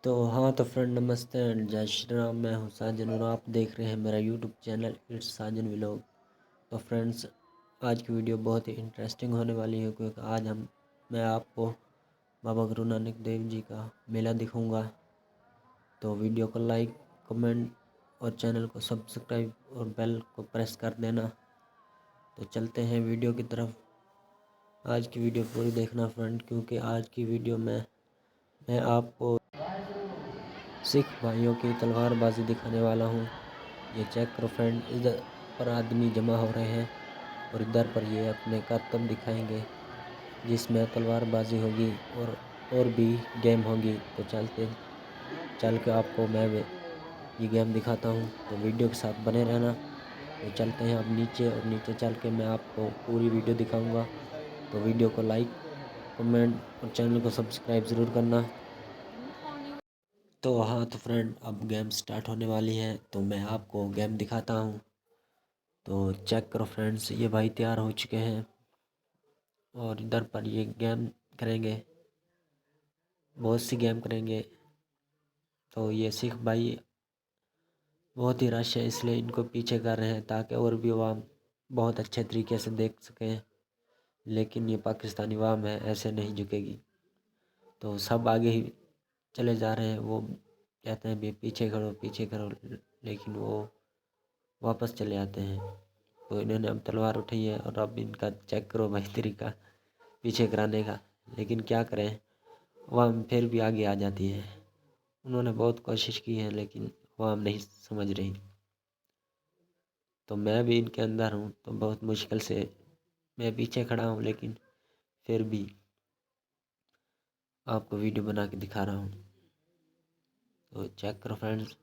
तो हाँ तो फ्रेंड नमस्ते एंड जय श्री राम। मैं हूँ साजन और आप देख रहे हैं मेरा YouTube channel it's Sajan vlog. तो फ्रेंड्स आज की वीडियो बहुत ही इंटरेस्टिंग होने वाली है क्योंकि आज मैं आपको बाबा गुरु नानक देव जी का मेला दिखाऊंगा। तो वीडियो को लाइक कमेंट और चैनल को सब्सक्राइब और बेल को प्रेस कर देना। तो चलते हैं वीडियो की तरफ। आज की वीडियो पूरी देखना फ्रेंड, क्योंकि आज की वीडियो में मैं आपको सिख भाइयों की तलवारबाजी दिखाने वाला हूँ। ये चेक करो फ्रेंड, इधर पर आदमी जमा हो रहे हैं और इधर पर ये अपने करतब दिखाएंगे जिसमें तलवारबाजी होगी और भी गेम होगी। तो चल के आपको मैं ये गेम दिखाता हूँ, तो वीडियो के साथ बने रहना। तो चलते हैं अब नीचे, और नीचे चल के मैं आपको पूरी वीडियो दिखाऊंगा। तो वीडियो को लाइक कमेंट और चैनल को सब्सक्राइब ज़रूर करना। तो हाँ तो फ्रेंड अब गेम स्टार्ट होने वाली है, तो मैं आपको गेम दिखाता हूँ। तो चेक करो फ्रेंड्स, ये भाई तैयार हो चुके हैं और इधर पर ये गेम करेंगे, बहुत सी गेम करेंगे। तो ये सिख भाई बहुत ही रश है इसलिए इनको पीछे कर रहे हैं ताकि और भी अवाम बहुत अच्छे तरीके से देख सकें। लेकिन ये पाकिस्तानी अवाम है, ऐसे नहीं झुकेगी। तो सब आगे ही चले जा रहे हैं, वो कहते हैं भी पीछे करो, लेकिन वो वापस चले आते हैं। तो इन्होंने अब तलवार उठाई है और अब इनका चेक करो भाई तरीका पीछे कराने का। लेकिन क्या करें, अवाम फिर भी आगे आ जाती है। उन्होंने बहुत कोशिश की है लेकिन अवाम नहीं समझ रही। तो मैं भी इनके अंदर हूँ, तो बहुत मुश्किल से मैं पीछे खड़ा हूँ, लेकिन फिर भी आपको वीडियो बना के दिखा रहा हूँ। तो चेक करो फ्रेंड्स।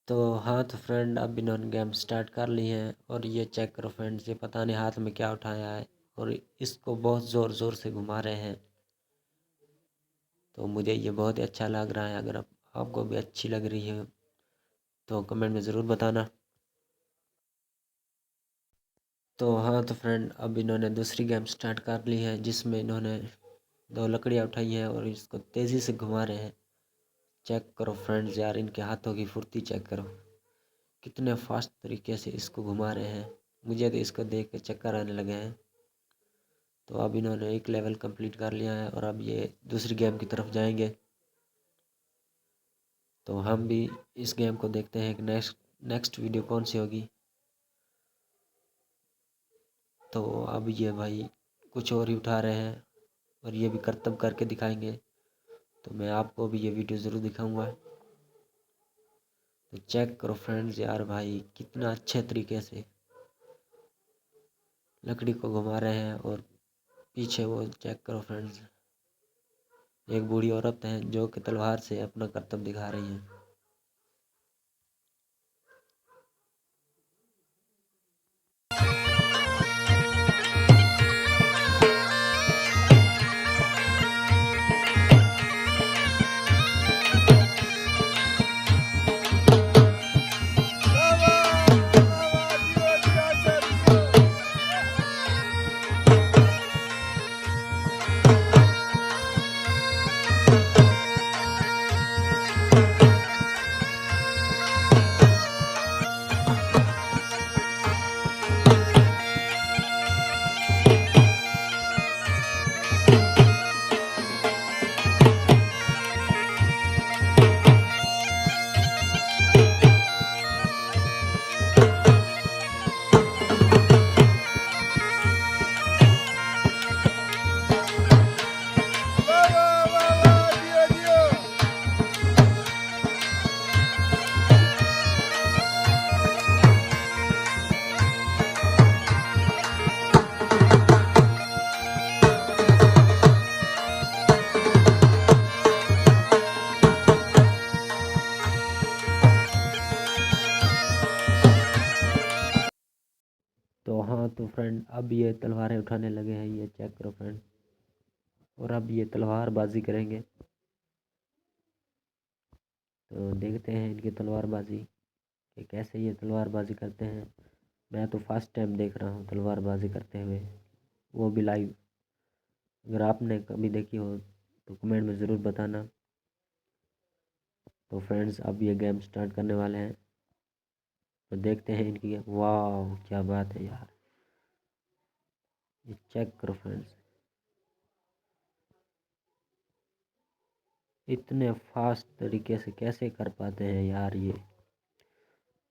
तो हाँ तो फ्रेंड अब इन्होंने गेम स्टार्ट कर ली है और ये चेक करो फ्रेंड्स, ये पता नहीं हाथ में क्या उठाया है और इसको बहुत ज़ोर ज़ोर से घुमा रहे हैं। तो मुझे ये बहुत ही अच्छा लग रहा है। अगर आपको भी अच्छी लग रही है तो कमेंट में ज़रूर बताना। तो हाँ तो फ्रेंड अब इन्होंने दूसरी गेम स्टार्ट कर ली है जिसमें इन्होंने दो लकड़ियाँ उठाई है और इसको तेज़ी से घुमा रहे हैं। चेक करो फ्रेंड्स, यार इनके हाथों की फुर्ती चेक करो, कितने फास्ट तरीके से इसको घुमा रहे हैं। मुझे तो इसको देख के चक्कर आने लगे हैं। तो अब इन्होंने एक लेवल कंप्लीट कर लिया है और अब ये दूसरी गेम की तरफ जाएंगे। तो हम भी इस गेम को देखते हैं कि नेक्स्ट वीडियो कौन सी होगी। तो अब ये भाई कुछ और ही उठा रहे हैं और ये भी करतब करके दिखाएंगे। तो मैं आपको भी ये वीडियो ज़रूर दिखाऊंगा। तो चेक करो फ्रेंड्स, यार भाई कितना अच्छे तरीके से लकड़ी को घुमा रहे हैं और पीछे वो चेक करो फ्रेंड्स, एक बूढ़ी औरत है जो कि तलवार से अपना करतब दिखा रही है। तो हाँ तो फ्रेंड अब ये तलवारें उठाने लगे हैं, ये चेक करो फ्रेंड, और अब ये तलवारबाजी करेंगे। तो देखते हैं इनकी तलवारबाजी कि कैसे ये तलवारबाजी करते हैं। मैं तो फर्स्ट टाइम देख रहा हूँ तलवारबाजी करते हुए। वो भी लाइव। अगर आपने कभी देखी हो तो कमेंट में ज़रूर बताना। तो फ्रेंड्स अब ये गेम स्टार्ट करने वाले हैं, तो देखते हैं इनकी। वाह क्या बात है यार, ये चेक करो फ्रेंड्स, इतने फास्ट तरीके से कैसे कर पाते हैं यार ये,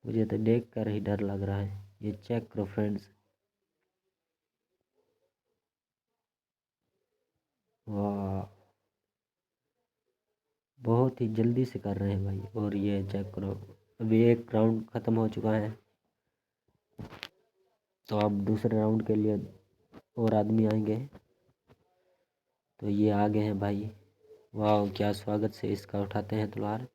मुझे तो देख कर ही डर लग रहा है। ये चेक करो फ्रेंड्स, वाह बहुत ही जल्दी से कर रहे हैं भाई। और ये चेक करो, अभी एक राउंड ख़त्म हो चुका है, तो अब दूसरे राउंड के लिए और आदमी आएंगे। तो ये आगे हैं भाई, वाह क्या स्वागत से इसका उठाते हैं तलवार।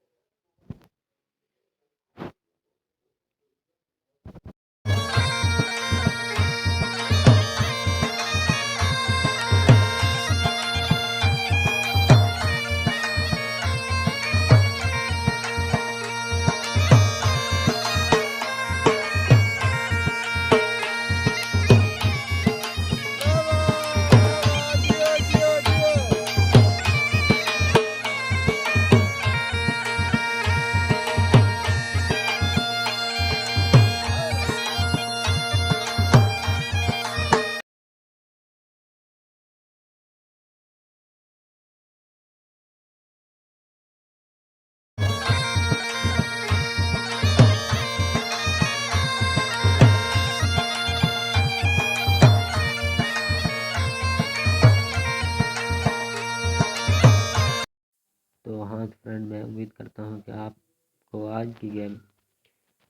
तो हाँ फ्रेंड, मैं उम्मीद करता हूँ कि आपको आज की गेम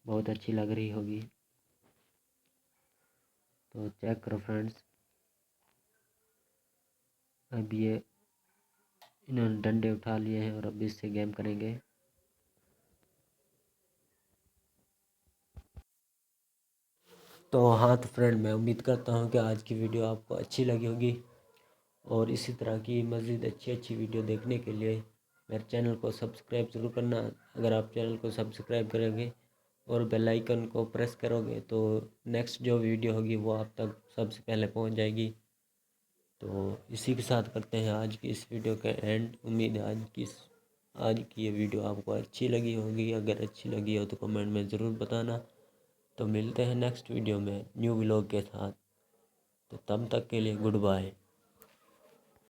बहुत अच्छी लग रही होगी। तो चेक करो फ्रेंड्स, अब ये इन्होंने डंडे उठा लिए हैं और अब इससे गेम करेंगे। तो हाँ तो फ्रेंड, मैं उम्मीद करता हूँ कि आज की वीडियो आपको अच्छी लगी होगी, और इसी तरह की मज़ीद अच्छी अच्छी वीडियो देखने के लिए मेरे चैनल को सब्सक्राइब ज़रूर करना। अगर आप चैनल को सब्सक्राइब करोगे और बेल आइकन को प्रेस करोगे तो नेक्स्ट जो वीडियो होगी वो आप तक सबसे पहले पहुंच जाएगी। तो इसी के साथ करते हैं आज की इस वीडियो का एंड। उम्मीद है आज की ये वीडियो आपको अच्छी लगी होगी। अगर अच्छी लगी हो तो कमेंट में ज़रूर बताना। तो मिलते हैं नेक्स्ट वीडियो में न्यू व्लॉग के साथ। तो तब तक के लिए गुड बाय।